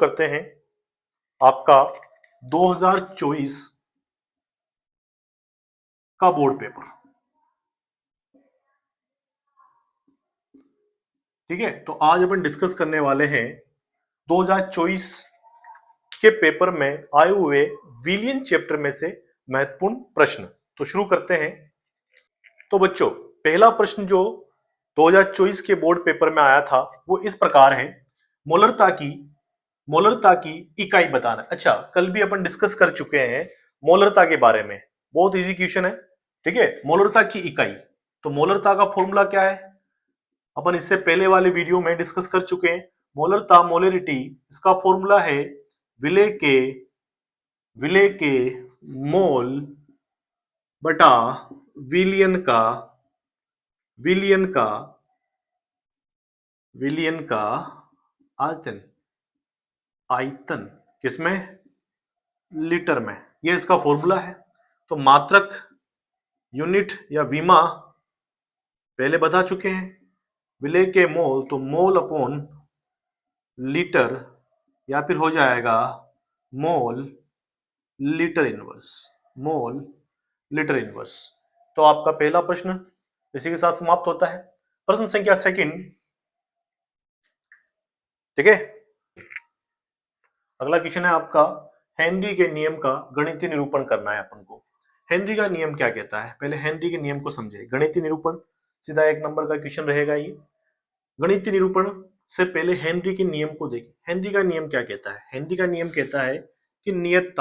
करते हैं आपका 2024 का बोर्ड पेपर। ठीक है, तो आज अपन डिस्कस करने वाले हैं 2024 के पेपर में आए हुए विलियन चैप्टर में से महत्वपूर्ण प्रश्न। तो शुरू करते हैं। तो बच्चों, पहला प्रश्न जो 2024 के बोर्ड पेपर में आया था वो इस प्रकार है, मोलरता की इकाई बताना। अच्छा, कल भी अपन डिस्कस कर चुके हैं मोलरता के बारे में, बहुत इजी क्वेश्चन है। ठीक है, मोलरता की इकाई। तो मोलरता का फॉर्मूला क्या है, अपन इससे पहले वाले वीडियो में डिस्कस कर चुके हैं। मोलरता, मोलरिटी, इसका फॉर्मूला है विले के मोल बटा विलियन का आयतन। आयतन किसमें? लीटर में। ये इसका फॉर्मूला है। तो मात्रक, यूनिट या विमा पहले बता चुके हैं। विले के मोल, तो मोल अपॉन लीटर, या फिर हो जाएगा मोल लीटर इनवर्स। तो आपका पहला प्रश्न इसी के साथ समाप्त होता है। प्रश्न संख्या सेकंड। ठीक है, अगला क्वेश्चन है आपका, हेनरी के नियम का गणितीय निरूपण करना है अपन को। हेनरी का नियम क्या कहता है, पहले हेनरी के नियम को समझे। गणितीय निरूपण सीधा 1 नंबर का क्वेश्चन रहेगा ये। गणितीय निरूपण से पहले हेनरी के नियम को देखें। हेनरी का नियम क्या कहता है? हेनरी का नियम कहता है कि नियत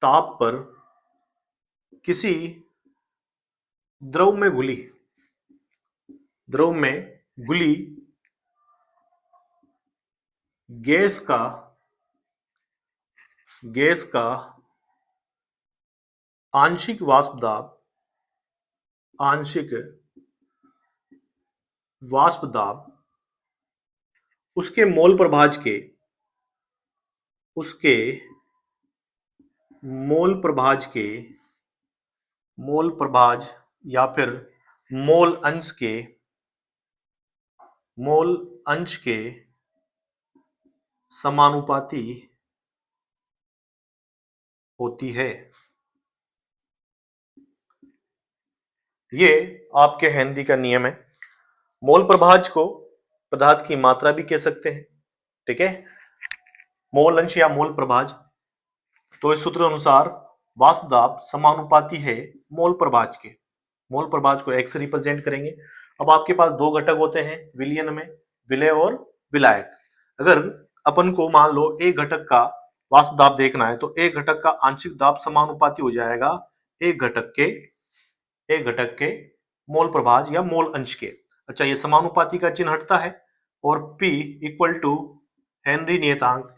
ताप पर किसी द्रव में घुली गैस का आंशिक वाष्प दाब उसके मोल प्रभाज या फिर मोल अंश के समानुपाती होती है। ये आपके हेनरी का नियम है। मोल प्रभाज को पदार्थ की मात्रा भी कह सकते हैं। ठीक है, मोल अंश या मोल प्रभाज। तो इस सूत्र अनुसार वाष्प दाब समानुपाती है मोल प्रभाज के। मोल प्रभाज को x से रिप्रेजेंट करेंगे। अब आपके पास दो घटक होते हैं विलयन में, विलय और विलायक। अगर अपन को मान लो एक घटक का वाष्प दाब देखना है तो एक घटक का आंशिक दाब समानुपाती हो जाएगा एक घटक के मोल प्रभाज या मोल अंश के। अच्छा, ये समानुपाती का चिन्ह हटता है और P इक्वल टू हेनरी नियतांक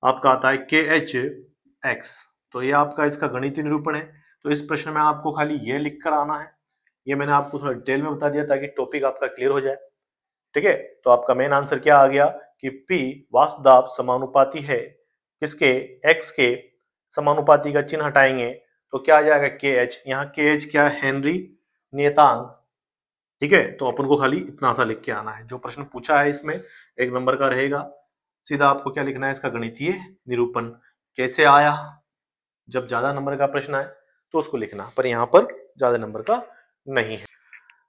आपका आता है KH(x). तो ये आपका इसका गणितीय निरूपण है। तो इस प्रश्न में आपको खाली ये लिख कर आना है। ये मैंने आपको थोड़ा डिटेल में बता दिया ताकि टॉपिक आपका क्लियर हो जाए। ठीक है, तो आपका मेन आंसर क्या आ गया कि P वाष्प दाब समानुपाती है किसके? x के। समानुपाती का चिन्ह हटाएंगे तो क्या आ जाएगा? KH। यहाँ KH क्या है? हेनरी नियतांक। ठीक है, तो अपन को खाली इतना सा लिख के आना है। जो प्रश्न पूछा है इसमें 1 नंबर का रहेगा। सीधा आपको क्या लिखना है? इसका गणितीय निरूपण। कैसे आया? जब ज्यादा नंबर का प्रश्न आए तो उसको लिखना, पर यहाँ पर ज्यादा नंबर का नहीं है।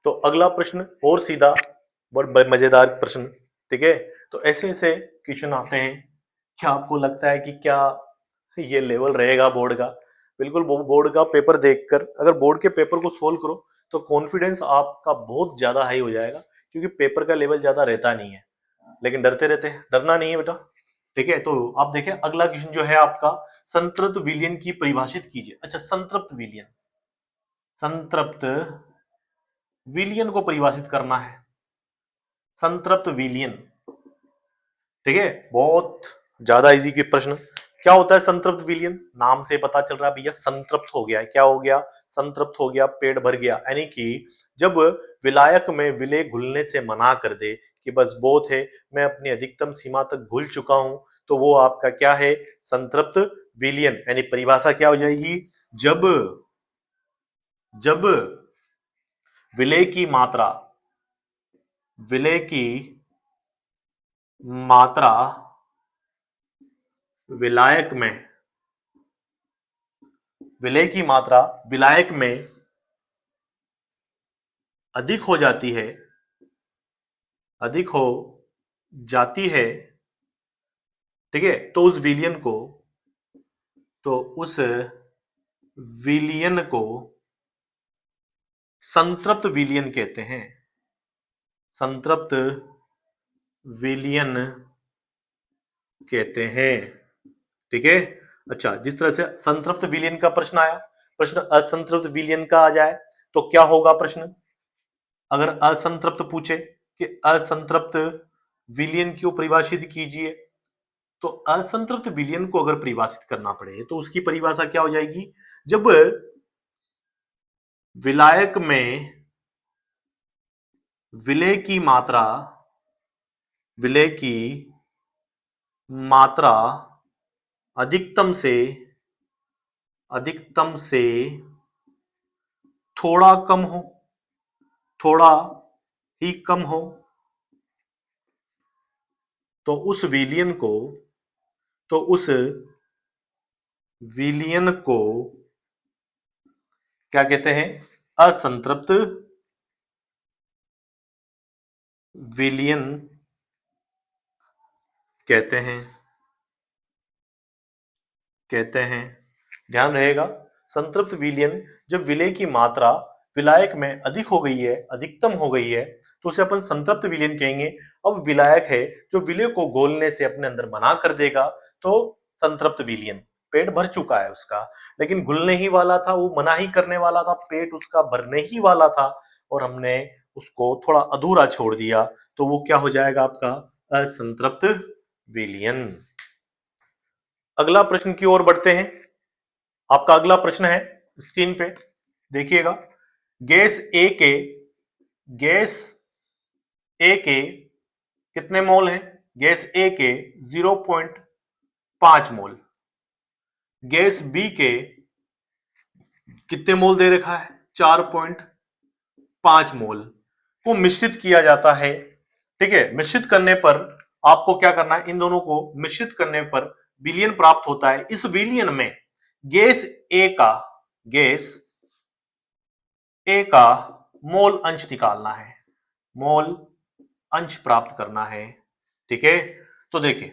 तो अगला प्रश्न और सीधा, बहुत मजेदार प्रश्न। ठीक है, तो ऐसे ऐसे क्वेश्चन आते हैं। क्या आपको लगता है कि क्या ये लेवल रहेगा बोर्ड का? बिल्कुल, बोर्ड का पेपर देखकर अगर बोर्ड के पेपर को सोल्व करो तो कॉन्फिडेंस आपका बहुत ज्यादा हाई हो जाएगा, क्योंकि पेपर का लेवल ज्यादा रहता नहीं है। लेकिन डरते रहते हैं, डरना नहीं है बेटा। ठीक है, तो आप देखें अगला क्वेश्चन जो है आपका, संतृप्त विलयन की परिभाषित कीजिए। अच्छा, संतृप्त विलयन को परिभाषित करना है। संतृप्त विलयन। ठीक है, बहुत ज्यादा इजी के प्रश्न। क्या होता है संतृप्त विलयन? नाम से पता चल रहा है भैया, संतृप्त हो गया है। क्या हो गया? संतृप्त हो गया, पेट भर गया। यानी कि जब विलायक में विलय घुलने से मना कर दे कि बस बहुत है, मैं अपनी अधिकतम सीमा तक घुल चुका हूं, तो वो आपका क्या है? संतृप्त विलयन। यानी परिभाषा क्या हो जाएगी? जब विलय की मात्रा विलायक में, विलय की मात्रा विलायक में अधिक हो जाती है, अधिक हो जाती है, ठीक है, तो उस विलयन को, तो उस विलयन को संतृप्त विलयन कहते हैं, संतृप्त विलयन कहते हैं, ठीक है। अच्छा, जिस तरह से संतृप्त विलयन का प्रश्न आया, प्रश्न असंतृप्त विलयन का आ जाए तो क्या होगा प्रश्न? अगर असंतृप्त पूछे कि असंतृप्त विलयन क्यों परिभाषित कीजिए, तो असंतृप्त विलयन को अगर परिभाषित करना पड़े तो उसकी परिभाषा क्या हो जाएगी? जब विलायक में विलय की मात्रा, विलय की मात्रा अधिकतम से थोड़ा कम हो, थोड़ा ही कम हो, तो उस विलयन को, तो उस विलयन को क्या कहते हैं? असंतृप्त विलयन कहते हैं, कहते हैं। ध्यान रहेगा, संतृप्त विलयन जब विलय की मात्रा विलायक में अधिक हो गई है, अधिकतम हो गई है, तो उसे अपन संतृप्त विलयन कहेंगे। अब विलायक है जो विलय को घोलने से अपने अंदर मना कर देगा, तो संतृप्त विलयन, पेट भर चुका है उसका, लेकिन घुलने ही वाला था, वो मना ही करने वाला था, पेट उसका भरने ही वाला था, और हमने उसको थोड़ा अधूरा छोड़ दिया, तो वो क्या हो जाएगा आपका? असंतृप्त विलयन। अगला प्रश्न की ओर बढ़ते हैं। आपका अगला प्रश्न है, स्क्रीन पे देखिएगा। गैस ए के, गैस ए के कितने मोल है? गैस ए के 0.5 मोल। गैस बी के कितने मोल दे रखा है? 4.5 मोल को मिश्रित किया जाता है, ठीक है। मिश्रित करने पर आपको क्या करना है? इन दोनों को मिश्रित करने पर विलयन प्राप्त होता है। इस विलयन में गैस ए का, गैस ए का मोल अंश निकालना है, मोल अंश प्राप्त करना है, ठीक है। तो देखिए,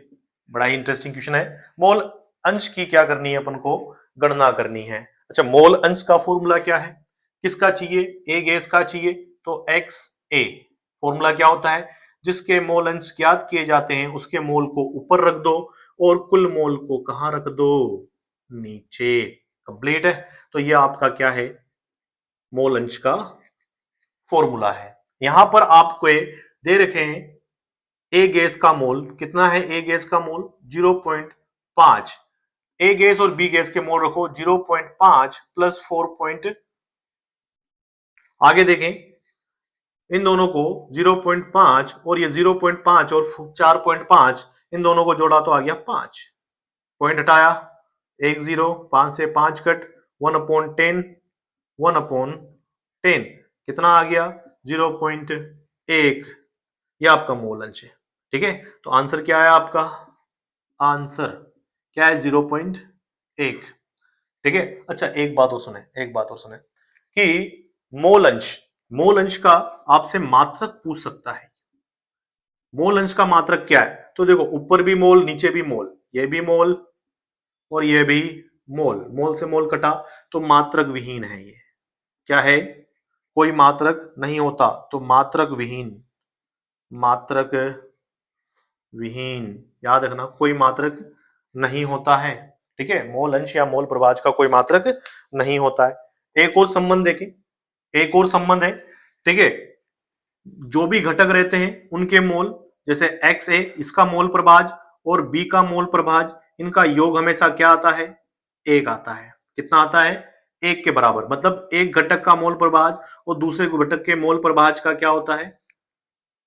बड़ा ही इंटरेस्टिंग क्वेश्चन है। मोल अंश की क्या करनी है? अपन को गणना करनी है। अच्छा, मोल अंश का फॉर्मूला क्या है? किसका चाहिए? ए गैस का चाहिए, तो एक्स ए। फॉर्मूला क्या होता है? जिसके मोल अंश ज्ञात किए जाते हैं उसके मोल को ऊपर रख दो और कुल मोल को कहां रख दो? नीचे। कंप्लीट है। तो ये आपका क्या है? मोल अंश का फॉर्मूला है। यहां पर आपको दे रखे हैं ए गैस का मोल कितना है? ए गैस का मोल 0.5। ए गैस और बी गैस के मोल रखो 0.5 प्लस 4 आगे देखें, इन दोनों को 0.5 और ये 0.5 और 4.5, इन दोनों को जोड़ा तो आ गया 5। पॉइंट हटाया, 1 0, 5 से 5 कट, 1/10, 1/10 कितना आ गया? 0.1। ये आपका मोल अंश है, ठीक है। तो आंसर क्या है आपका? आंसर क्या है? 0.1, ठीक है। अच्छा, एक बात और सुने, एक बात और सुने कि मोल अंश, मोल अंश का आपसे मात्रक पूछ सकता है। मोल अंश का मात्रक क्या है? तो देखो, ऊपर भी मोल, नीचे भी मोल, ये भी मोल और ये भी मोल, मोल से मोल कटा तो मात्रक विहीन है ये। क्या है? कोई मात्रक नहीं होता, तो मात्रक विहीन, मात्रक विहीन, याद रखना, कोई मात्रक नहीं होता है, ठीक है। मोल अंश या मोल प्रभाज का कोई मात्रक नहीं होता है। एक और संबंध देखें, एक और संबंध है, ठीक है। जो भी घटक रहते हैं उनके मोल, जैसे एक्स ए, इसका मोल प्रभाज और बी का मोल प्रभाज, इनका योग हमेशा क्या आता है? 1 आता है। कितना आता है? 1 के बराबर। मतलब एक घटक का मोल प्रभाज और दूसरे घटक के मोल प्रभाज का क्या होता है?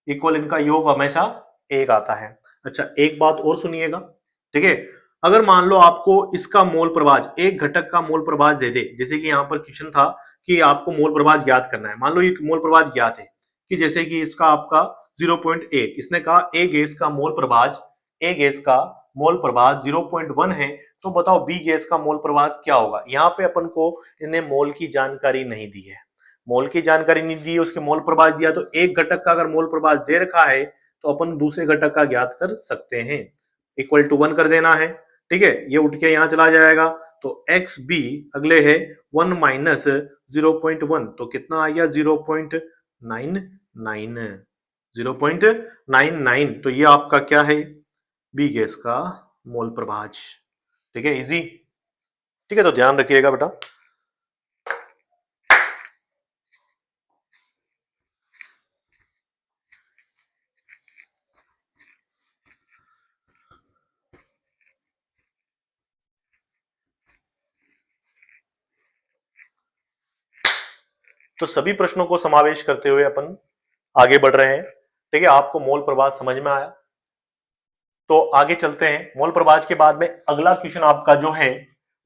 इक्वल। इनका योग हमेशा 1 आता है। अच्छा, एक बात और सुनिएगा, ठीक है। अगर मान लो आपको इसका मोल प्रभाज, एक घटक का मोल प्रभाज दे दे, जैसे कि यहां पर क्वेश्चन था कि आपको मोल प्रभाज ज्ञात करना है। मान लो ये मोल प्रभाज ज्ञात है कि जैसे कि इसका आपका 0.1, इसने कहा ए गैस का मोल प्रभाज 0.1 है, तो बताओ बी गैस का मोल प्रभाज क्या होगा। यहाँ पे अपन को इन्हें मोल की जानकारी नहीं दी है, मोल की जानकारी नहीं दी है, उसके मोल प्रभाज दिया, तो एक घटक का अगर मोल प्रभाज दे रखा है तो अपन दूसरे घटक का ज्ञात कर सकते हैं। इक्वल टू 1 कर देना है, ठीक है, ये उठ के यहां चला जाएगा, तो एक्स बी अगले है 1 माइनस 0.1, तो कितना आ गया 0.99, 0.99, तो ये आपका क्या है, बी गैस का मोल प्रभाज। ठीक है, इजी, ठीक है, तो ध्यान रखिएगा बेटा। तो सभी प्रश्नों को समावेश करते हुए अपन आगे बढ़ रहे हैं। ठीक है, आपको मोल प्रभाज समझ में आया, तो आगे चलते हैं। मोल प्रभाज के बाद में अगला क्वेश्चन आपका जो है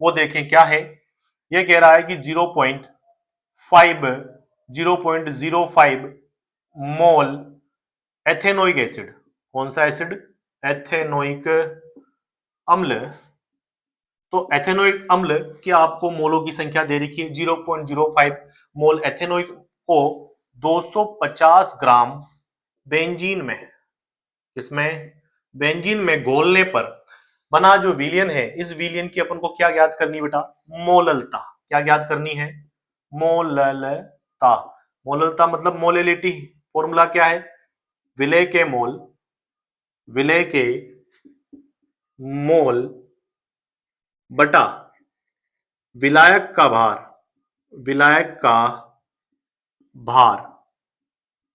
वो देखें क्या है। ये कह रहा है कि 0.05 मोल एथेनोइक एसिड, कौन सा एसिड, एथेनोइक अम्ल, तो एथेनोइक अम्ल की आपको मोलों की संख्या दे रखी है 0.05 मोल एथेनोइक को 250 ग्राम बेंजीन में, इसमें बेंजीन में घोलने पर बना जो विलियन है, इस विलियन की अपन को क्या ज्ञात करनी बेटा, मोललता। क्या ज्ञात करनी है, मोललता। मोललता मतलब मोलेलिटी, फॉर्मूला क्या है, विलय के मोल बटा विलायक का भार,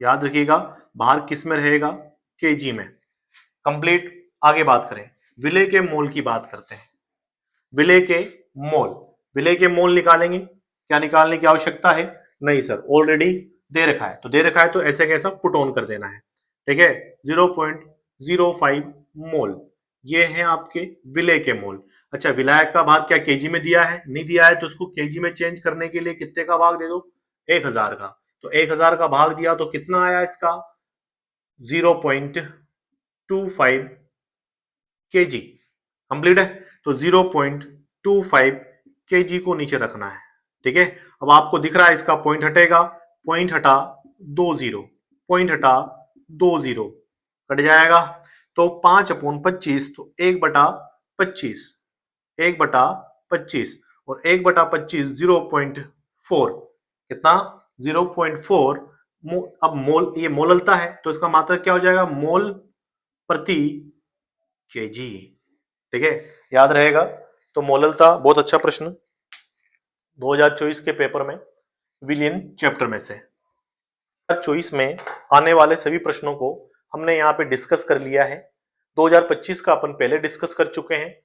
याद रखिएगा भार किस में रहेगा, केजी में। कंप्लीट, आगे बात करें, विलय के मोल की बात करते हैं। विलय के मोल निकालेंगे, क्या निकालने की आवश्यकता है, नहीं सर ऑलरेडी दे रखा है, तो दे रखा है तो ऐसे कैसा पुट ऑन कर देना है। ठीक है, 0.05 मोल, ये है आपके विलय के मोल। अच्छा, विलायक का भाग क्या केजी में दिया है, नहीं दिया है, तो उसको केजी में चेंज करने के लिए कितने का भाग दे दो, 1000 का, तो 1000 का भाग दिया तो कितना आया इसका 0.25 केजी। कंप्लीट है, तो 0.25 केजी को नीचे रखना है। ठीक है, अब आपको दिख रहा है इसका पॉइंट हटेगा, पॉइंट हटा 20, पॉइंट हटा 20 कट जाएगा, तो 5/25, तो 1/25, 1/25, और 1/25 0.4, कितना 0.4। अब मोल, ये मोललता है तो इसका मात्रक क्या हो जाएगा, मोल प्रति केजी। ठीक है, याद रहेगा। तो मोललता बहुत अच्छा प्रश्न 2024 के पेपर में, विलियन चैप्टर में से। 2024 में आने वाले सभी प्रश्नों को हमने यहाँ पे डिस्कस कर लिया है। 2025 का अपन पहले डिस्कस कर चुके हैं,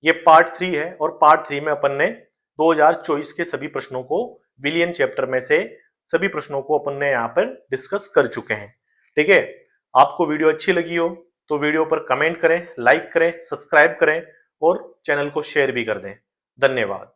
ये पार्ट 3 है, और पार्ट 3 में अपन ने 2024 के सभी प्रश्नों को, विलियन चैप्टर में से सभी प्रश्नों को अपन ने यहाँ पर डिस्कस कर चुके हैं। ठीक है, आपको वीडियो अच्छी लगी हो तो वीडियो पर कमेंट करें, लाइक करें, सब्सक्राइब करें और चैनल को शेयर भी कर दें। धन्यवाद।